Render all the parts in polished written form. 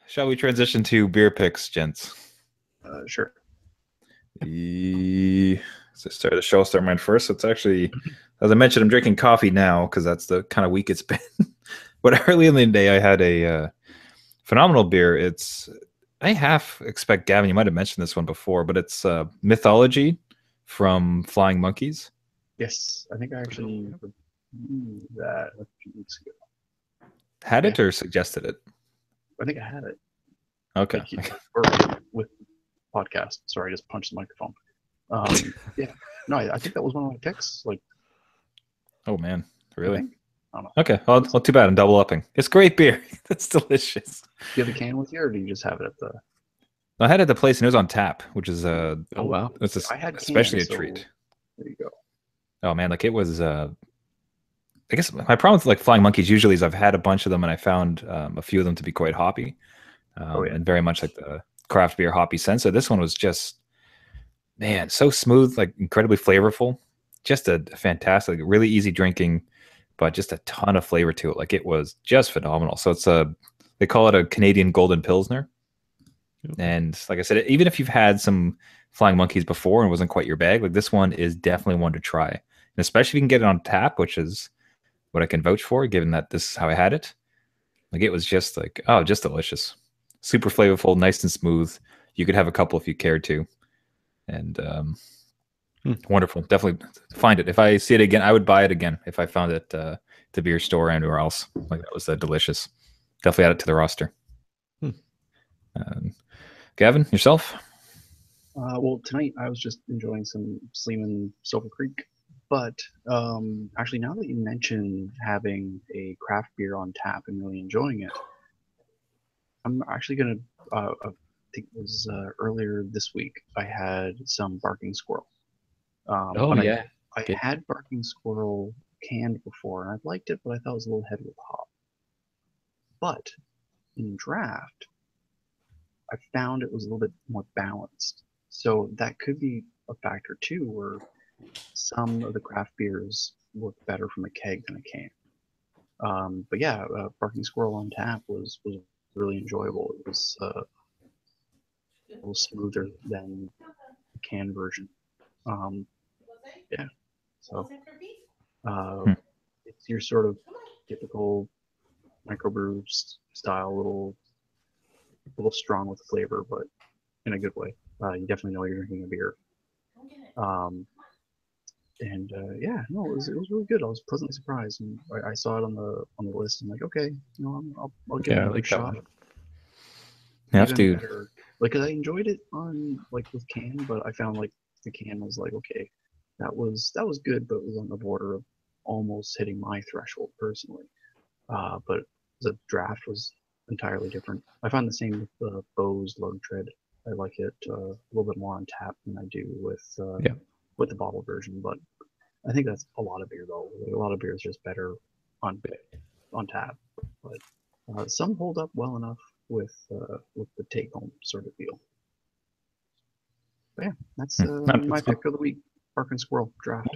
Shall we transition to beer picks, gents? Sure. So start the show. I'll start mine first. So it's actually, as I mentioned, I'm drinking coffee now because that's the kind of week it's been. But early in the day, I had a phenomenal beer. I half expect, Gavin, you might have mentioned this one before, but it's Mythology from Flying Monkeys. Yes, I think I actually reviewed that a few weeks ago. Had it or suggested it? I think I had it. Okay. Or with podcast. Sorry, I just punched the microphone. Yeah. No, I think that was one of my picks. Like, oh man, really? I don't know. Okay, well, too bad. I'm double upping. It's great beer. It's delicious. Do you have a can with you, or do you just have it at the? I had it at the place, and it was on tap, which is oh wow, it's especially a treat. There you go. Oh man, like it was. I guess my problem with like Flying Monkeys usually is I've had a bunch of them, and I found a few of them to be quite hoppy, and very much like the craft beer hoppy sense. So this one was just, man, so smooth, like incredibly flavorful. Just a fantastic, really easy drinking, but just a ton of flavor to it. Like it was just phenomenal. So it's they call it a Canadian Golden Pilsner. And like I said, even if you've had some Flying Monkeys before and it wasn't quite your bag, like this one is definitely one to try. And especially if you can get it on tap, which is what I can vouch for, given that this is how I had it. Like it was just like, oh, just delicious. Super flavorful, nice and smooth. You could have a couple if you cared to. And wonderful. Definitely find it. If I see it again, I would buy it again if I found it at the beer store and anywhere else. Like that was delicious. Definitely add it to the roster. Gavin, yourself? Well, tonight I was just enjoying some Sleeman Silver Creek. But actually, now that you mentioned having a craft beer on tap and really enjoying it, I'm actually going to, I think it was earlier this week, I had some Barking Squirrel. yeah. I had Barking Squirrel canned before, and I've liked it, but I thought it was a little heavy with hop. But in draft, I found it was a little bit more balanced. So that could be a factor too, where some of the craft beers work better from a keg than a can. But yeah, Barking Squirrel on tap was really enjoyable. It was a little smoother than the can version. Yeah, so it's your sort of typical microbrew style, a little strong with flavor, but in a good way. You definitely know you're drinking a beer. Yeah, no, it was really good. I was pleasantly surprised, and I saw it on the list. And like, okay, I'll give it another shot. You have to, like, 'cause I enjoyed it on like with can, but I found like the can was like, okay, that was good, but it was on the border of almost hitting my threshold personally. But the draft was entirely different. I find the same with the Bose Load Tread. I like it a little bit more on tap than I do with the bottle version, but I think that's a lot of beer though. Like, a lot of beer is just better on tap, but some hold up well enough with the take home sort of deal. But yeah, that's my pick of the week. Barking Squirrel draft.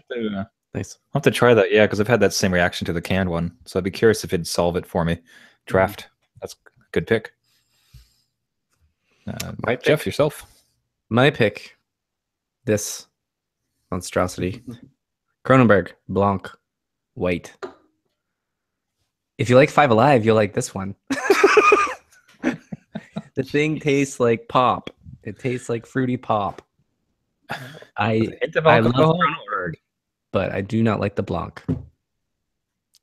Nice. I'll have to try that, yeah, because I've had that same reaction to the canned one. So I'd be curious if it'd solve it for me. Draft. That's a good pick. Jeff, yourself? My pick, this monstrosity. Kronenbourg Blanc White. If you like Five Alive, you'll like this one. The thing tastes like pop. It tastes like fruity pop. I love Kronenbourg, but I do not like the Blanc.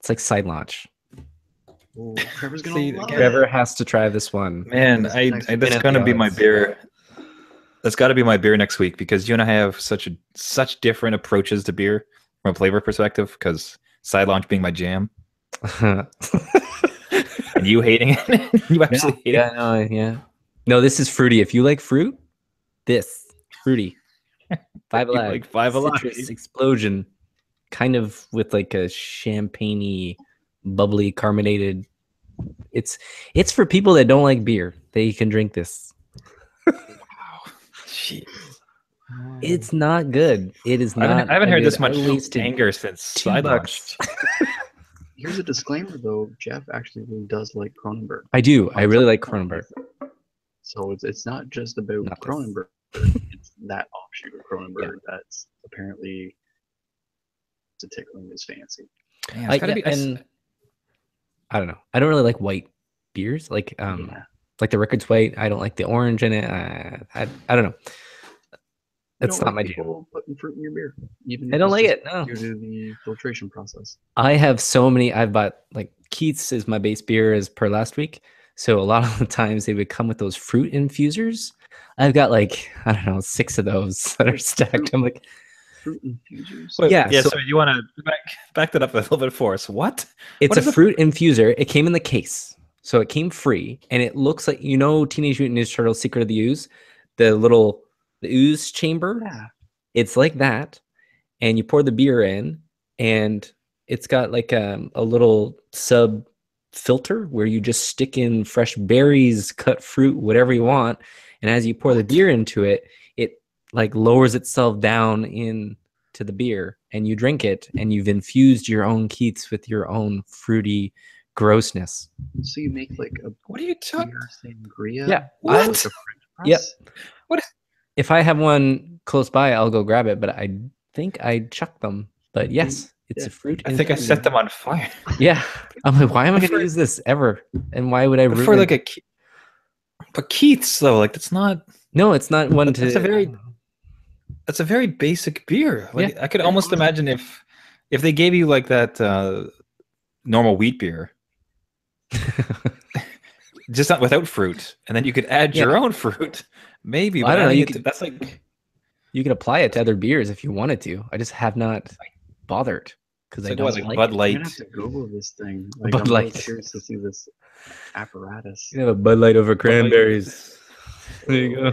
It's like side launch. Ooh, Trevor's gonna Trevor has to try this one. Man, that's gonna be my beer. That's got to be my beer next week because you and I have such different approaches to beer from a flavor perspective. Because side launch being my jam, and you hating it, you actually hate it. No, this is fruity. If you like fruit, this fruity. Five Alive, like Five Alive, explosion, kind of with like a champagne-y, bubbly, carbonated. It's for people that don't like beer. They can drink this. Wow, jeez. It's not good. It is not. I haven't heard this much anger since side launch. Here's a disclaimer, though. Jeff actually really does like Kronenbourg. I do. I really like Kronenbourg. So it's not just about Not this. Kronenbourg. It's that offshoot of Kronenbourg that's apparently to tickling his fancy. Yeah, it's gotta be. And I don't know. I don't really like white beers. Like like the Rickard's white. I don't like the orange in it. I don't know. That's not my jam. Putting fruit in your beer. Even I don't like it. No. Due to the filtration process. I have so many. I've bought like Keith's is my base beer as per last week. So a lot of the times they would come with those fruit infusers. I've got like, I don't know, 6 of those that are stacked. I'm like, fruit infusers? Wait, yeah. So you want to back that up a little bit for us? What? It's a fruit infuser. It came in the case. So it came free. And it looks like, Teenage Mutant Ninja Turtles Secret of the Ooze? The ooze chamber? Yeah. It's like that. And you pour the beer in. And it's got like a little sub filter where you just stick in fresh berries, cut fruit, whatever you want. And as you pour the beer into it, it like lowers itself down into the beer and you drink it and you've infused your own Keith's with your own fruity grossness. So you make like a what are you talking? Sangria? Yeah. What? Yep. What? If I have one close by, I'll go grab it, but I think I chucked them. But yes, it's a fruit. I think I set them on fire. Yeah. I'm like, why am I going to use this ever? And why would I for like a but Keith's though, like that's not. No, it's not one to. That's a very basic beer. Like I could almost imagine if they gave you like that normal wheat beer, just not without fruit, and then you could add your own fruit. Maybe well, I don't know. That's like you could apply it to other beers if you wanted to. I just have not bothered because I don't like Bud Light. I'm gonna have to Google this thing. Like, Bud Light. I'm really curious to see this apparatus. You have a Bud Light over cranberries. There you go.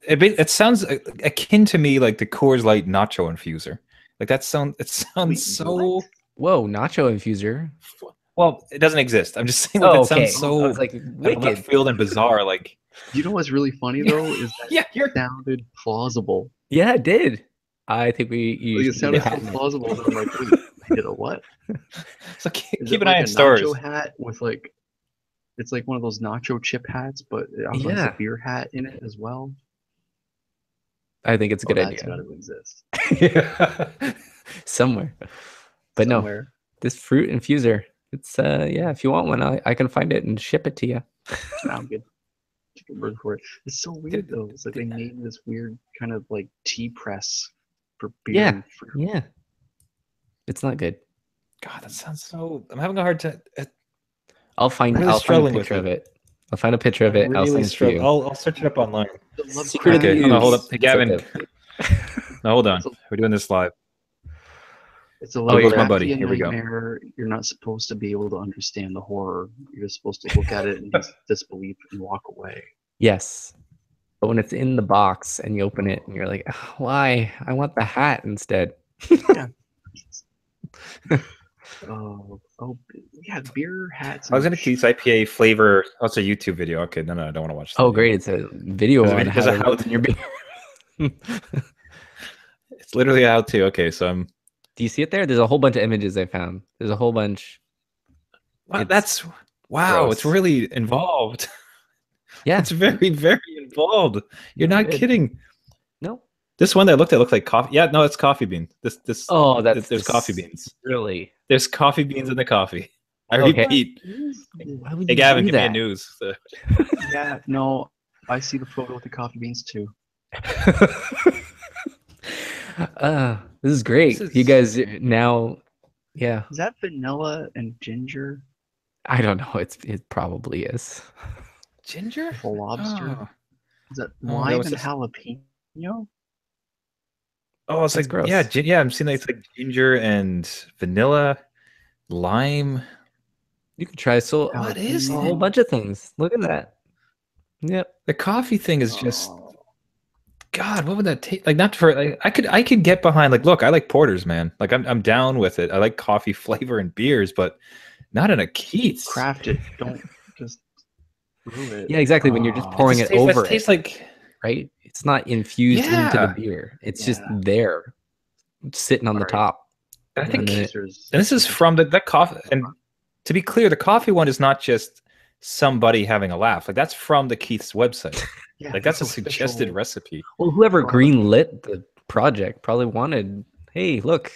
It sounds akin to me like the Coors Light nacho infuser. Like that sounds. It sounds so. Whoa, nacho infuser. Well, it doesn't exist. I'm just saying. Like, it sounds so like wicked, field and bizarre. Like you know what's really funny though is that it sounded plausible. Yeah, it did. I think it sounded so plausible. That I'm like, wait, I did a what? So keep an eye on stores. Nacho hat with like. It's like one of those nacho chip hats, but it also has a beer hat in it as well. I think it's a good idea. That's got to exist. Somewhere. But no, this fruit infuser, it's, if you want one, I can find it and ship it to you. I'm good. Word for it. It's so weird, though. It's like they made this weird kind of like tea press for beer. Yeah, and fruit. Yeah. It's not good. God, that sounds so... I'm having a hard time... I'll find a picture of it. I'll find a picture of it. I'll send it to you. I'll search it up online. Okay, hold up. Hey, Gavin. No, hold on. We're doing this live. It's a little my buddy. Here we go. You're not supposed to be able to understand the horror. You're just supposed to look at it in disbelief and walk away. Yes. But when it's in the box and you open it and you're like, oh, why? I want the hat instead. Yeah. Yeah, beer hats. I was gonna Keith's IPA flavor. Oh, it's a YouTube video. Okay, no, I don't want to watch that. Oh, great! It's a video on how to open your beer. It's literally how to. Okay, so I'm. Do you see it there? There's a whole bunch of images I found. There's a whole bunch. Wow, that's gross. It's really involved. Yeah, it's very, very involved. You're not kidding. No. This one that I looked at looked like coffee. Yeah, no, it's coffee bean. There's coffee beans. Really? There's coffee beans in the coffee. I repeat. Why would hey, Gavin, give me a news. Yeah, no, I see the photo with the coffee beans too. This is great. You guys now, yeah. Is that vanilla and ginger? I don't know. It probably is. Ginger? Full lobster. Oh. Is that lime and jalapeno? Oh, it's like gross. Yeah. I'm seeing it's like ginger and vanilla, lime. You could try what is a whole bunch of things. Look at that. Yep. The coffee thing is just God. What would that taste like? Not for like, I could get behind. Like, look, I like porters, man. Like, I'm down with it. I like coffee flavor and beers, but not in a Keith's. Craft it. Don't just brew it. Yeah, exactly. When you're just pouring it over, it tastes like right. It's not infused into the beer. It's just there, sitting on the top. I think, and this is from the coffee. And to be clear, the coffee one is not just somebody having a laugh. Like that's from the Keith's website. Yeah, Like that's a official suggested recipe. Well, whoever product. greenlit the project probably wanted, hey, look,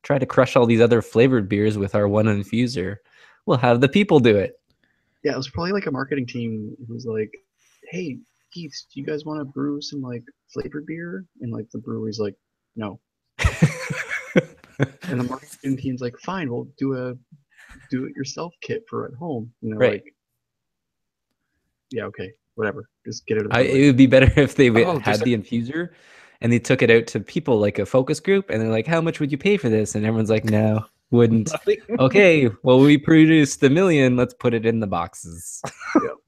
try to crush all these other flavored beers with our one infuser. We'll have the people do it. Yeah, it was probably like a marketing team who was like, "Hey, Keith, do you guys want to brew some like flavored beer?" And like the brewery's like, "No." And the marketing team's like, "Fine, we'll do a do-it-yourself kit for at home." And they're Right. like, "Yeah, okay, whatever. Just get it." It would be better if they Oh, had the infuser and they took it out to people like a focus group and they're like, how much would you pay for this? And everyone's like, no, wouldn't. Okay, well, we produced 1 million. Let's put it in the boxes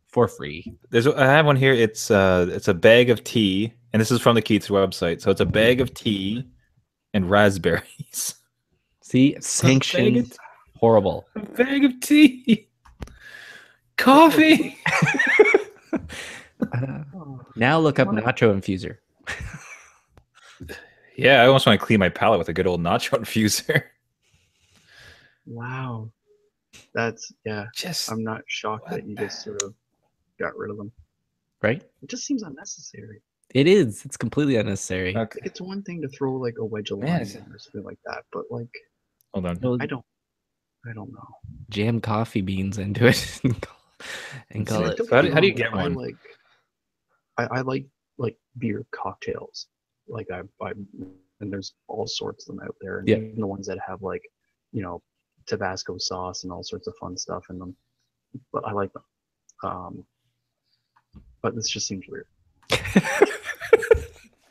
for free. I have one here. It's a bag of tea, and this is from the Keith's website. So it's a bag of tea and raspberries. See, sanctions horrible. A bag of tea, coffee. Now look up nacho infuser. Yeah, I almost want to clean my palate with a good old nacho infuser. Wow, that's Just I'm not shocked that you just sort of got rid of them. Right? It just seems unnecessary. It is. It's completely unnecessary. okay. Like it's one thing to throw like a wedge of lime in or something like that, but like Hold on. Well, I don't know. jam coffee beans into it and call it. So how do you get one? I like beer cocktails. Like I and there's all sorts of them out there, and even the ones that have like, you know, Tabasco sauce and all sorts of fun stuff in them. But I like them. But this just seems weird.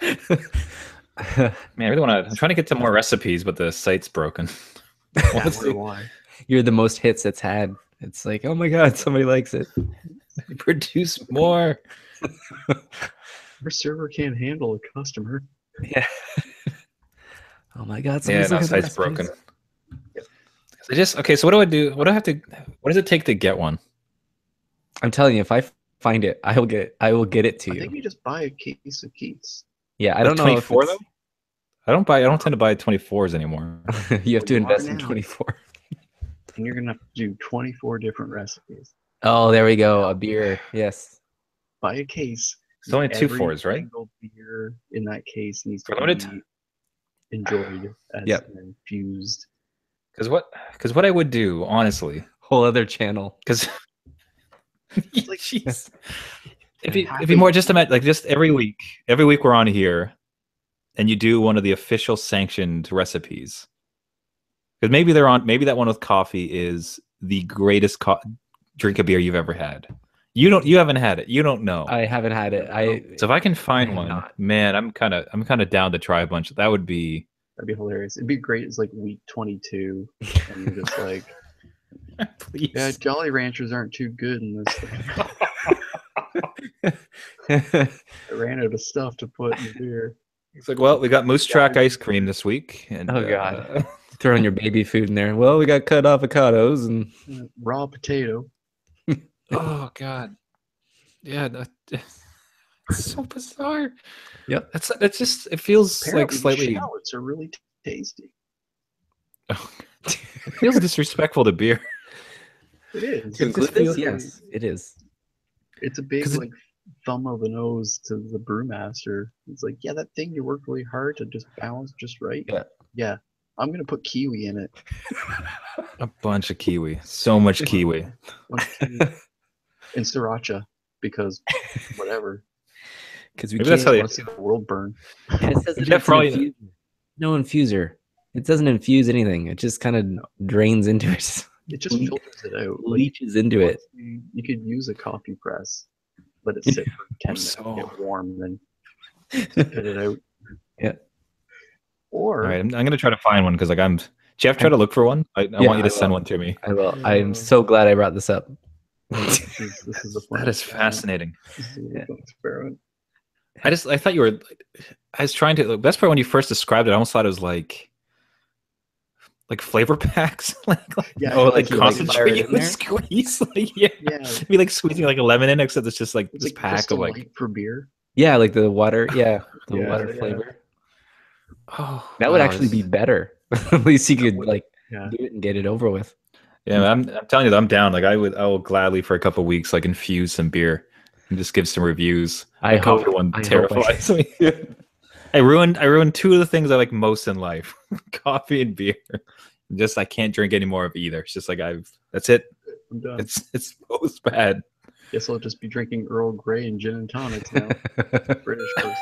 Man, I really want to. I'm trying to get to more recipes, but the site's broken. Why? You're the most hits it's had. It's like, oh my god, somebody likes it. Produce more. Our server can't handle a customer. Yeah. Oh my god, Yeah, somebody's no, looking at the site's broken. recipes. Okay. So what do I do? What do I have to? What does it take to get one? I'm telling you, if I find it, I will get it to I you. think you just buy a case of Keats. Yeah, I don't know. 24 if though. I don't tend to buy 24s anymore. you have to You are invest in now. 24. And you're gonna have to do 24 different recipes. Oh, there we go. A beer. Yes. Buy a case. It's only two Every 4s, right? single beer in that case needs to For limited be enjoyed as an infused. Because what I would do, honestly, Whole other channel. because like- jeez. If you more just imagine, like, just every week we're on here, and you do one of the official sanctioned recipes. Because maybe that one with coffee is the greatest drink of beer you've ever had. You haven't had it. You don't know. I haven't had it. So if I can find have one, not. man, I'm kind of down to try a bunch. That'd be hilarious. It'd be great. It's like week 22, and you're just like, please. yeah, Jolly Ranchers aren't too good in this thing. I ran out of stuff to put in the beer. It's like, well, we got Moose Track ice cream this week, and Oh, God. Throwing your baby food in there. Well, we got cut avocados and Raw potato. oh God, yeah, it's so bizarre. Yep. That's just, it feels Apparently, like slightly. the shallots are really tasty. Oh, it feels disrespectful to beer. It is. It just feels- yes, it is. It's a big 'Cause like thumb of the nose to the brewmaster. It's like, yeah, that thing you worked really hard to just balance just right. Yeah. I'm gonna put kiwi in it. A bunch of kiwi, so much kiwi. And sriracha, because whatever. Because we Maybe that's how I they. want to see the world burn. And it says Jeff it's an probably- infuser. No infuser. It doesn't infuse anything. It just kind of drains into it. It just filters it out. Like, Leaches into it. you could use a coffee press, let it sit for 10 minutes, get warm, then spit it out. Yeah. Or All right, I'm gonna try to find one because Jeff, try to look for one. I want you to send one to me. I will. I am so glad I brought this up. this is a fun That is experiment. fascinating. This is a fun experiment. I thought you were. I was trying to. The best part when you first described it, I almost thought it was like flavor packs, Yeah, Oh, like you concentrate fire it in there? squeeze. Yeah, yeah. it'd be like squeezing like a lemon in, except it's just like It's this like pack of Crystal like. Light for beer. Yeah, like the water. Yeah, the Yeah, water yeah. flavor. Oh, That would wow, actually this- be better. At least you could like Yeah. do it and get it over with. Yeah, I'm telling you that I'm down. Like I will gladly for a couple of weeks like infuse some beer and just give some reviews. I The coffee hope. one I terrifies me. I ruined two of the things I like most in life: coffee and beer. Just I can't drink any more of either. It's just like that's it. I'm done. It's both bad. Guess I'll just be drinking Earl Grey and gin and tonics now. British person.